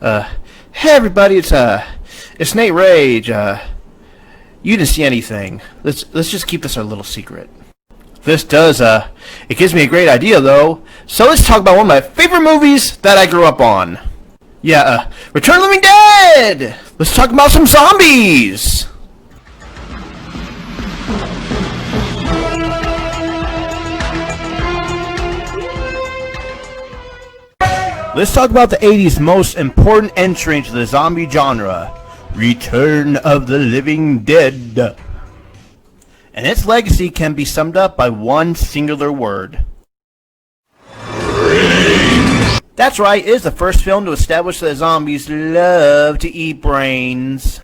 Hey everybody, it's Nate Rage. You didn't see anything. Let's just keep this our little secret. This does, it gives me a great idea though. So let's talk about one of my favorite movies that I grew up on. Yeah, Return of the Living Dead! Let's talk about some zombies! Let's talk about the 80s most important entry into the zombie genre, Return of the Living Dead. And its legacy can be summed up by one singular word. That's right, it is the first film to establish that zombies love to eat brains.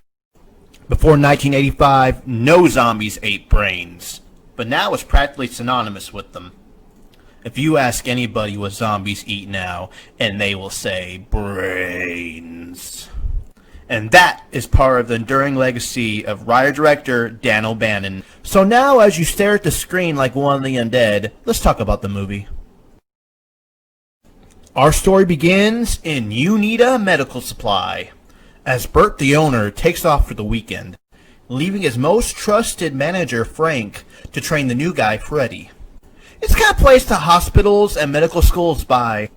Before 1985, no zombies ate brains, but now it's practically synonymous with them. If you ask anybody what zombies eat now, and they will say brains. And that is part of the enduring legacy of writer-director Dan O'Bannon. So now, as you stare at the screen like one of the undead, let's talk about the movie. Our story begins in Uneeda Medical Supply, as Bert the owner takes off for the weekend, leaving his most trusted manager Frank to train the new guy Freddy. It's kind of place that hospitals and medical schools buy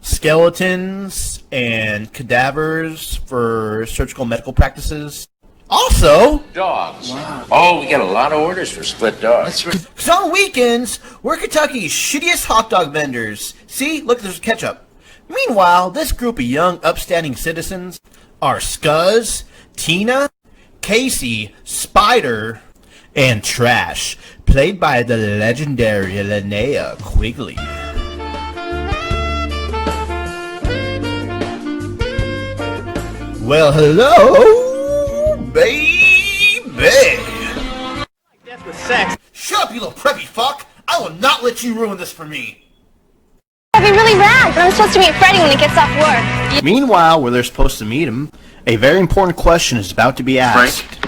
skeletons and cadavers for surgical medical practices. Also, dogs. Wow. Oh, we got a lot of orders for split dogs. Because on weekends, we're Kentucky's shittiest hot dog vendors. See, look, there's ketchup. Meanwhile, this group of young, upstanding citizens are Scuzz, Tina, Casey, Spider, and Trash, played by the legendary Linnea Quigley. Well, hello, baby! Death with sex. Shut up, you little preppy fuck! I will not let you ruin this for me! That'd be really rad, but I'm supposed to meet Freddy when he gets off work. Meanwhile, where they're supposed to meet him, a very important question is about to be asked. Frank?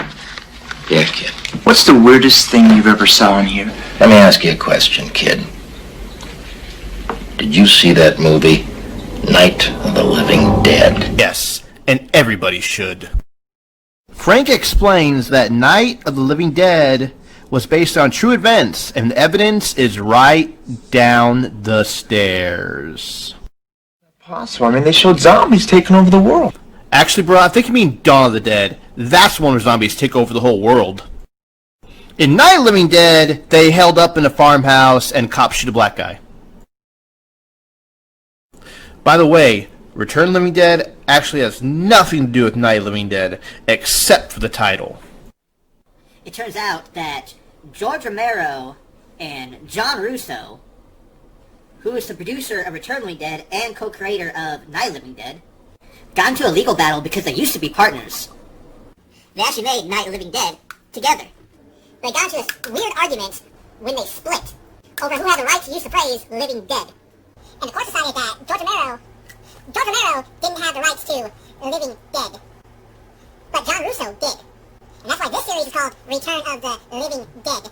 Yeah, kid. What's the weirdest thing you've ever saw in here? Let me ask you a question, kid. Did you see that movie, Night of the Living Dead? Yes, and everybody should. Frank explains that Night of the Living Dead was based on true events, and the evidence is right down the stairs. Possible. I mean, they showed zombies taking over the world. Actually, bro, I think you mean Dawn of the Dead. That's one where zombies take over the whole world. In Night of the Living Dead, they held up in a farmhouse and cops shoot a black guy. By the way, Return of the Living Dead actually has nothing to do with Night of the Living Dead, except for the title. It turns out that George Romero and John Russo, who is the producer of Return of the Living Dead and co-creator of Night of the Living Dead, got into a legal battle because they used to be partners. They actually made Night of the Living Dead together. They got into this weird argument when they split over who had the right to use the phrase Living Dead. And the court decided that George Romero didn't have the rights to Living Dead. But John Russo did. And that's why this series is called Return of the Living Dead.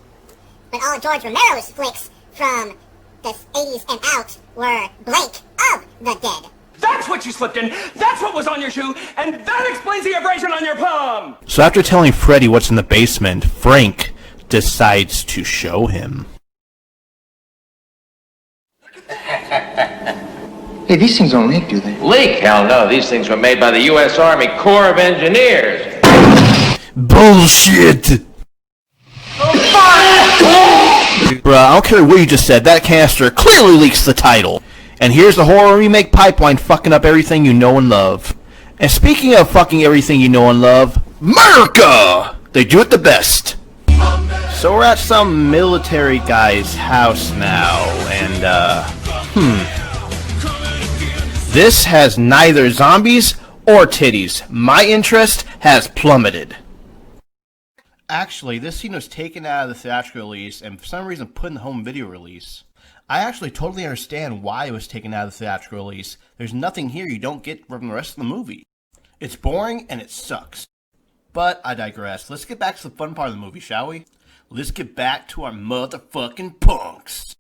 But all of George Romero's flicks from the 80s and out were Blake of the Dead. That's what you slipped in, that's what was on your shoe, and that explains the abrasion on your palm! So after telling Freddy what's in the basement, Frank decides to show him. Hey, these things don't leak, do they? Leak? Hell no, these things were made by the U.S. Army Corps of Engineers. Bullshit! Bruh, I don't care what you just said, that canister clearly leaks the title. And here's the horror remake pipeline fucking up everything you know and love. And speaking of fucking everything you know and love, America! They do it the best. So we're at some military guy's house now, and this has neither zombies or titties. My interest has plummeted. Actually, this scene was taken out of the theatrical release and for some reason put in the home video release. I actually totally understand why it was taken out of the theatrical release. There's nothing here you don't get from the rest of the movie. It's boring and it sucks. But I digress. Let's get back to the fun part of the movie, shall we? Let's get back to our motherfucking punks.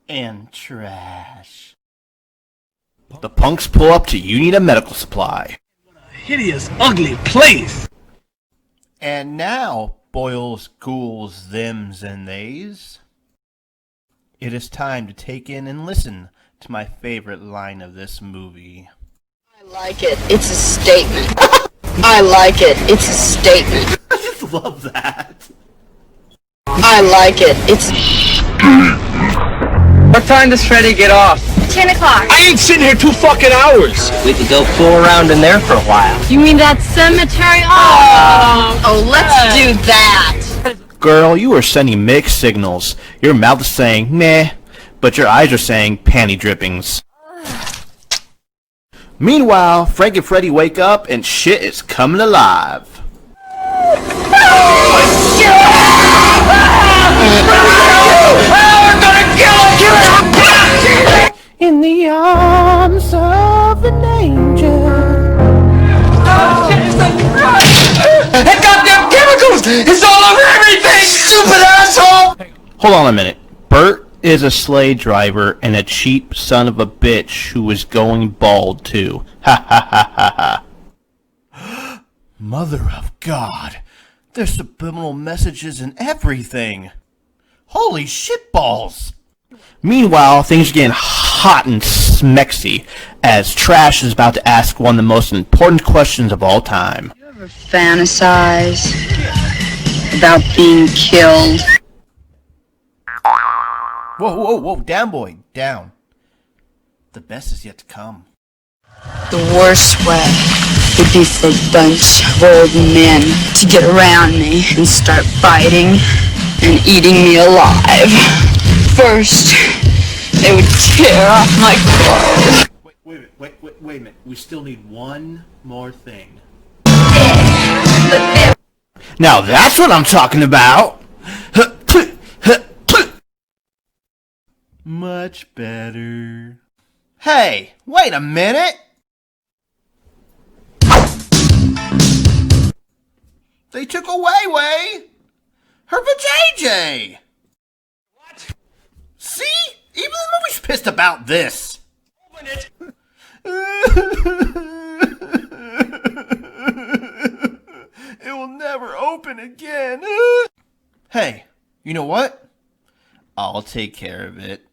And trash. The punks pull up to Uneeda Medical Supply. hideous, ugly place. And now, boils, ghouls, thems, and theys, it is time to take in and listen to my favorite line of this movie. I like it. It's a statement. I like it. It's a statement. I just love that. I like it. It's What time does Freddy get off? 10 o'clock. I ain't sitting here 2 fucking hours. We could go fool around in there for a while. You mean that cemetery? oh, let's do that. Girl, you are sending mixed signals. Your mouth is saying, meh, but your eyes are saying panty drippings. Meanwhile, Frank and Freddy wake up and shit is coming alive. In the arms of an angel. That goddamn chemicals! It's all over everything! Stupid asshole! Hold on a minute. Bert is a sleigh driver and a cheap son of a bitch who is going bald too. Ha ha ha ha ha. Mother of God. There's subliminal messages and everything. Holy shitballs. Meanwhile, things are getting hot and smexy as Trash is about to ask one of the most important questions of all time. You ever fantasize about being killed? Whoa, whoa, whoa, down boy, down. The best is yet to come. The worst way would be for a bunch of old men to get around me and start biting and eating me alive. First, they would tear off my clothes. Wait a minute. We still need one more thing. Now that's what I'm talking about! Much better. Hey, wait a minute! They took away her vajayjay! What? See? Even the movie's pissed about this. Open it. It will never open again. Hey, you know what? I'll take care of it.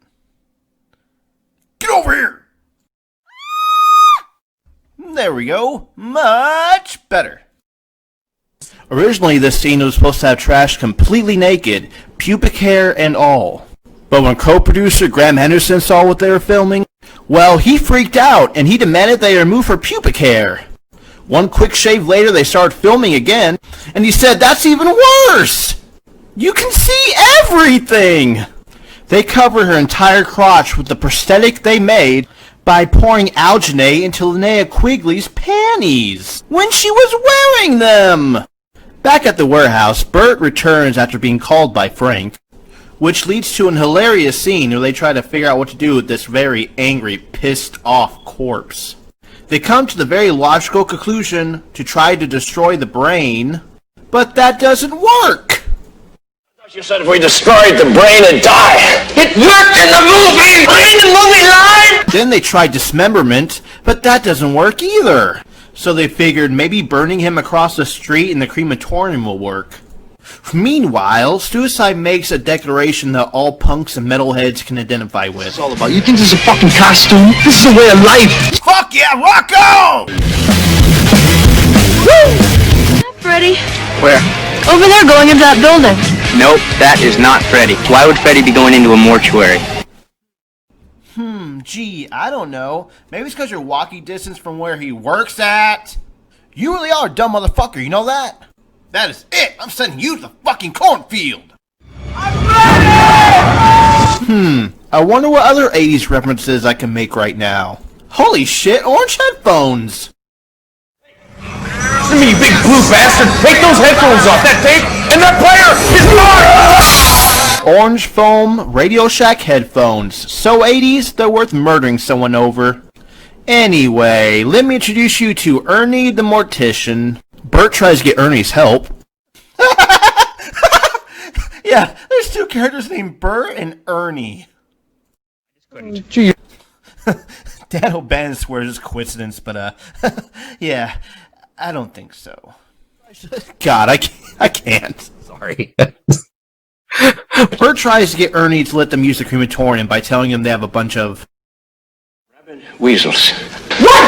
Get over here! There we go. Much better. Originally, this scene was supposed to have Trash completely naked, pubic hair and all. But when co-producer Graham Henderson saw what they were filming, well, he freaked out and he demanded they remove her pubic hair. One quick shave later, they started filming again, and he said, "That's even worse! You can see everything!" They covered her entire crotch with the prosthetic they made by pouring alginate into Linnea Quigley's panties when she was wearing them. Back at the warehouse, Bert returns after being called by Frank, which leads to an hilarious scene where they try to figure out what to do with this very angry, pissed-off corpse. They come to the very logical conclusion to try to destroy the brain, but that doesn't work! You said if we destroyed the brain and die. It worked in the movie! In the movie line! Then they tried dismemberment, but that doesn't work either. So they figured maybe burning him across the street in the crematorium will work. Meanwhile, Suicide makes a declaration that all punks and metalheads can identify with. It's all about. You think this is a fucking costume? This is a way of life. Fuck yeah, rock on! Woo! Freddy. Where? Over there going into that building. Nope, that is not Freddy. Why would Freddy be going into a mortuary? Gee, I don't know. Maybe it's because you're walking distance from where he works at. You really are a dumb motherfucker, you know that? That is it! I'm sending you to the fucking cornfield! I'm ready! I wonder what other 80s references I can make right now. Holy shit, orange headphones! You big blue bastard! Take those headphones off! That tape and that player is mine! Orange foam Radio Shack headphones. So 80s, they're worth murdering someone over. Anyway, let me introduce you to Ernie the Mortician. Bert tries to get Ernie's help. Yeah, there's two characters named Bert and Ernie. Dan O'Bannon swears it's coincidence, but yeah. I don't think so. God, I can't. Sorry. Bert tries to get Ernie to let them use the crematorium by telling him they have a bunch of Weasels. What?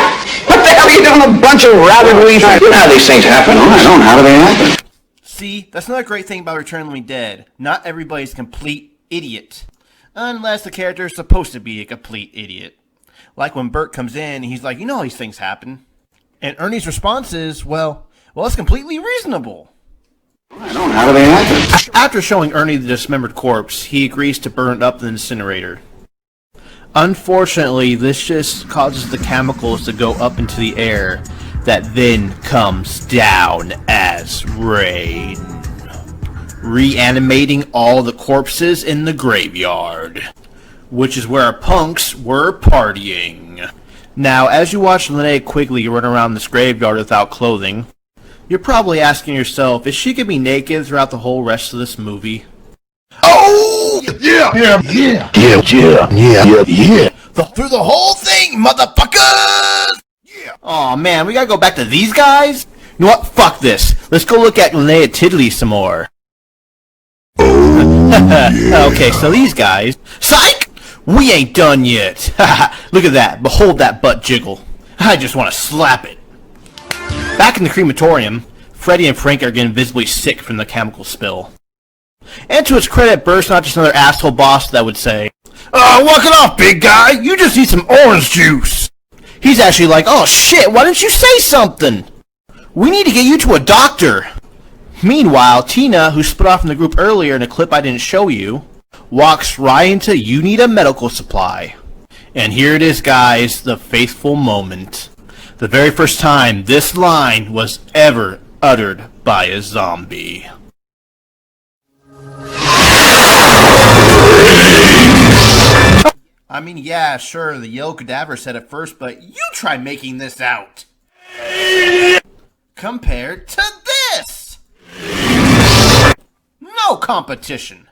What the hell are you doing? A bunch of rabid weasels? You know how these things happen. Oh, I don't know. How do they happen? See, that's another great thing about Return of the Living Dead. Not everybody's a complete idiot. Unless the character is supposed to be a complete idiot. Like when Bert comes in, he's like, you know how these things happen. And Ernie's response is, well, it's completely reasonable. I don't know. How do they happen? After showing Ernie the dismembered corpse, he agrees to burn it up in the incinerator. Unfortunately, this just causes the chemicals to go up into the air that then comes down as rain, reanimating all the corpses in the graveyard, which is where our punks were partying. Now, as you watch Linnea Quigley run around this graveyard without clothing, you're probably asking yourself, is she gonna be naked throughout the whole rest of this movie? Oh! Yeah! Through the whole thing, motherfuckers! Yeah! Aw, man, we gotta go back to these guys? You know what? Fuck this. Let's go look at Linnea Tiddley some more. Okay, so these guys... Psych! We ain't done yet. Look at that. Behold that butt jiggle. I just want to slap it. Back in the crematorium, Freddy and Frank are getting visibly sick from the chemical spill. And to his credit, Bert's not just another asshole boss that would say, walk it off, big guy! You just need some orange juice! He's actually like, oh shit, why didn't you say something? We need to get you to a doctor! Meanwhile, Tina, who split off from the group earlier in a clip I didn't show you, walks right into "You need a medical supply." And here it is, guys, the faithful moment. The very first time this line was ever uttered by a zombie. I mean, yeah, sure, the yellow cadaver said it first, but you try making this out. Compared to this! No competition!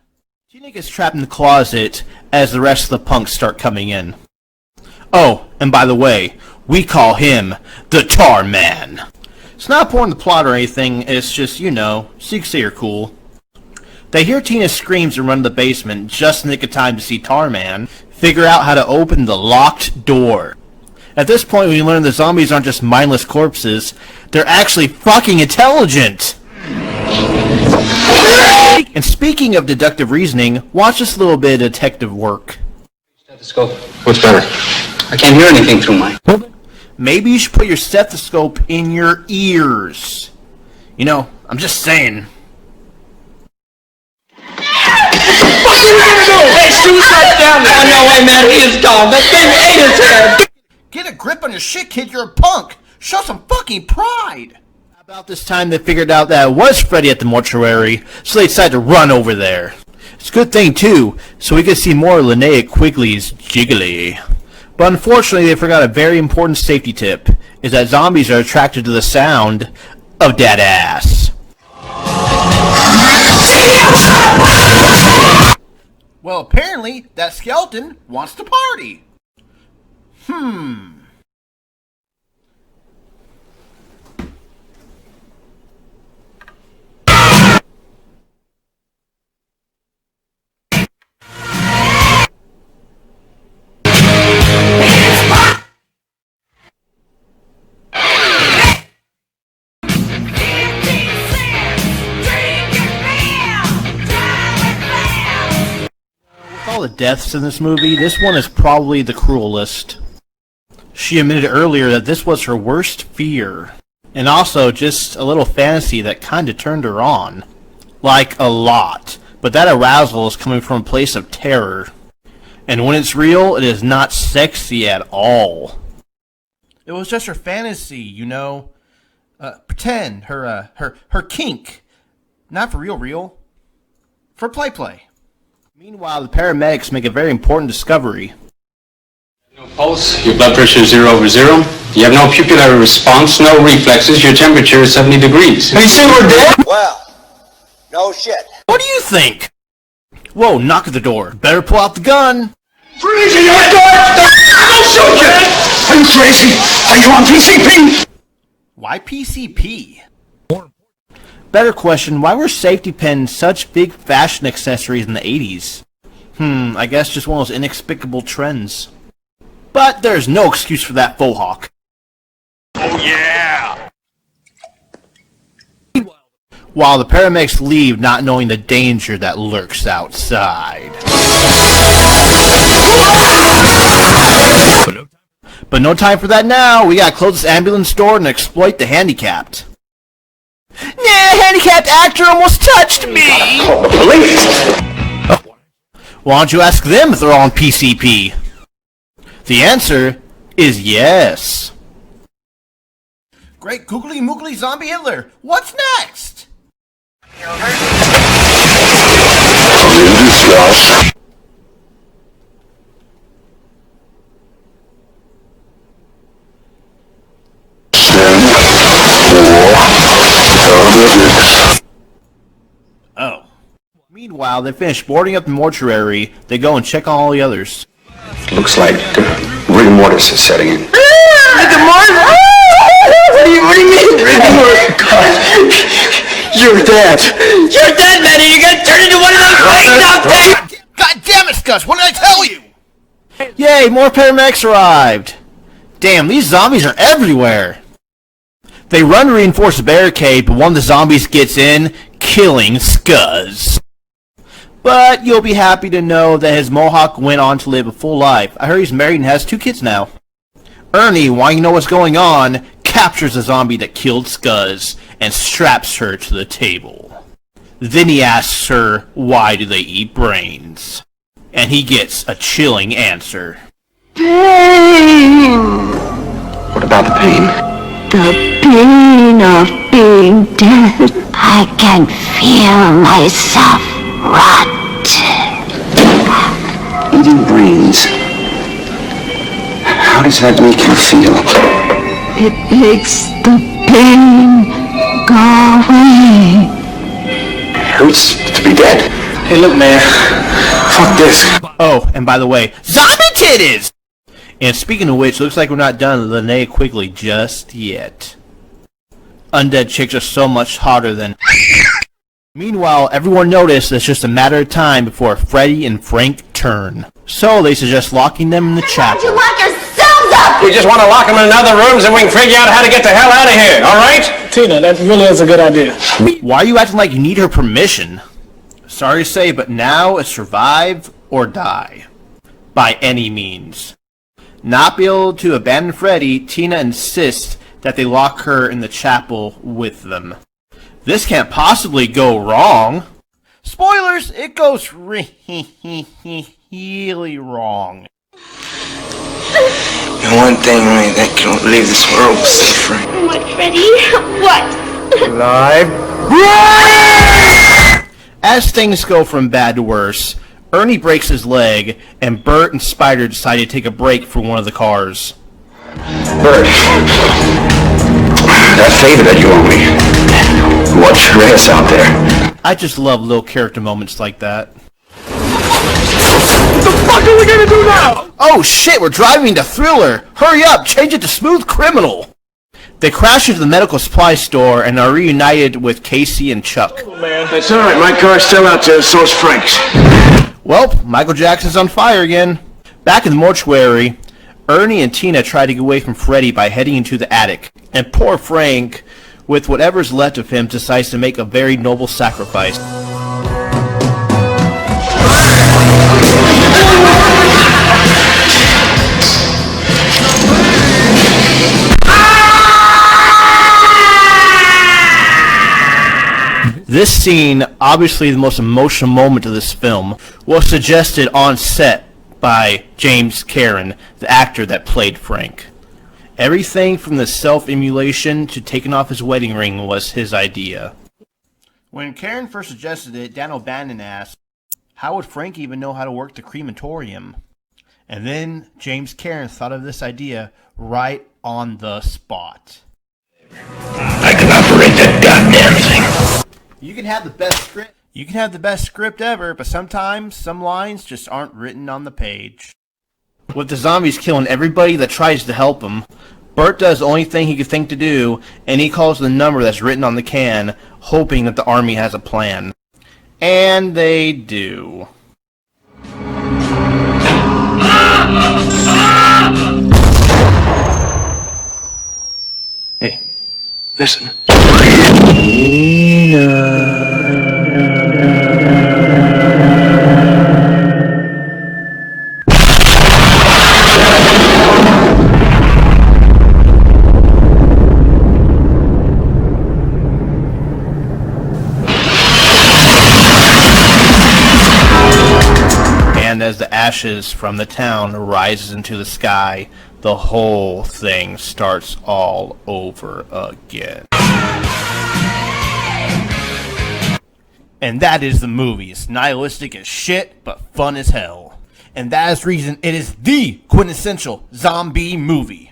Tina gets trapped in the closet as the rest of the punks start coming in. Oh, and by the way, we call him the Tar Man. It's not important the plot or anything, it's just, you know, so you can say you're cool. They hear Tina's screams and run to the basement just in the nick of time to see Tar Man figure out how to open the locked door. At this point, we learn the zombies aren't just mindless corpses, they're actually fucking intelligent! And speaking of deductive reasoning, watch this little bit of detective work. Stethoscope. What's better? I can't hear anything through mine. Maybe you should put your stethoscope in your ears. You know, I'm just saying. Hey, suicide down there! Oh, no way, man, he is gone. That thing ate his head! Get a grip on your shit, kid, you're a punk! Show some fucking pride! About this time they figured out that it was Freddy at the mortuary, so they decided to run over there. It's a good thing, too, so we could see more of Linnea Quigley's Jiggly. But unfortunately, they forgot a very important safety tip, is that zombies are attracted to the sound of dead ass. Well, apparently, that skeleton wants to party. All the deaths in this movie, this one is probably the cruelest. She admitted earlier that this was her worst fear. And also just a little fantasy that kinda turned her on. Like, a lot. But that arousal is coming from a place of terror. And when it's real, it is not sexy at all. It was just her fantasy, you know? Pretend, her kink. Not for real. For play. Meanwhile, the paramedics make a very important discovery. No pulse, your blood pressure is 0/0. You have no pupillary response, no reflexes, your temperature is 70 degrees. Are you saying we're dead? Well, no shit. What do you think? Whoa, knock at the door. Better pull out the gun. Freeze in your door! I'll shoot you! Are you crazy? Are you on PCP? Why PCP? Better question, why were safety pins such big fashion accessories in the 80s? I guess just one of those inexplicable trends. But there's no excuse for that faux hawk. Oh, yeah! While the paramedics leave not knowing the danger that lurks outside. But no time for that now. We gotta close this ambulance door and exploit the handicapped. Nah, handicapped actor almost touched me! Call the police! Why don't you ask them if they're on PCP? The answer is yes. Great googly moogly zombie Hitler. What's next? Oh. Meanwhile, they finish boarding up the mortuary. They go and check on all the others. Looks like rigor mortis is setting in. Rigor mortis? What do you mean, rigor mortis? God, you're dead. You're dead, man, and you're gonna turn into one of those things out there! God damn it, Gus! What did I tell you? Yay, more paramedics arrived. Damn, these zombies are everywhere. They run to reinforce the barricade, but one of the zombies gets in, killing Scuzz. But you'll be happy to know that his mohawk went on to live a full life. I heard he's married and has 2 kids now. Ernie, wanting to know what's going on, captures the zombie that killed Scuzz and straps her to the table. Then he asks her, why do they eat brains? And he gets a chilling answer. Pain! What about the pain? The pain of being dead. I can feel myself rot. Eating brains. How does that make you feel? It makes the pain go away. It hurts to be dead. Hey, look, man. Fuck this. Oh, and by the way, zombie titties! And speaking of which, looks like we're not done with Linnea Quigley just yet. Undead chicks are so much hotter than... Meanwhile, everyone noticed it's just a matter of time before Freddy and Frank turn. So they suggest locking them in the chapel. You lock yourselves up! We just want to lock them in other rooms and we can figure out how to get the hell out of here, alright? Tina, that really is a good idea. Why are you acting like you need her permission? Sorry to say, but now it's survive or die. By any means. Not be able to abandon Freddy, Tina insists that they lock her in the chapel with them. This can't possibly go wrong. Spoilers, it goes really wrong. And one thing only that can leave this world safer. What, Freddy? What? Alive. As things go from bad to worse, Ernie breaks his leg, and Bert and Spider decide to take a break from one of the cars. Bert. That favor that you owe me. Watch your ass out there. I just love little character moments like that. What the fuck are we gonna do now? Oh shit, we're driving to Thriller! Hurry up, change it to Smooth Criminal! They crash into the medical supply store and are reunited with Casey and Chuck. Oh, man. That's alright, my car's still out there, so's Frank's. Well, Michael Jackson's on fire again. Back in the mortuary, Ernie and Tina try to get away from Freddy by heading into the attic, and poor Frank, with whatever's left of him, decides to make a very noble sacrifice. This scene, obviously the most emotional moment of this film, was suggested on set by James Karen, the actor that played Frank. Everything from the self-immolation to taking off his wedding ring was his idea. When Karen first suggested it, Dan O'Bannon asked, how would Frank even know how to work the crematorium? And then James Karen thought of this idea right on the spot. I can operate that goddamn thing. You can have the best script ever, but sometimes some lines just aren't written on the page. With the zombies killing everybody that tries to help them, Bert does the only thing he could think to do, and he calls the number that's written on the can, hoping that the army has a plan. And they do. Hey, listen. And as the ashes from the town rises into the sky, the whole thing starts all over again. And that is the movie. It's nihilistic as shit, but fun as hell. And that is the reason it is the quintessential zombie movie.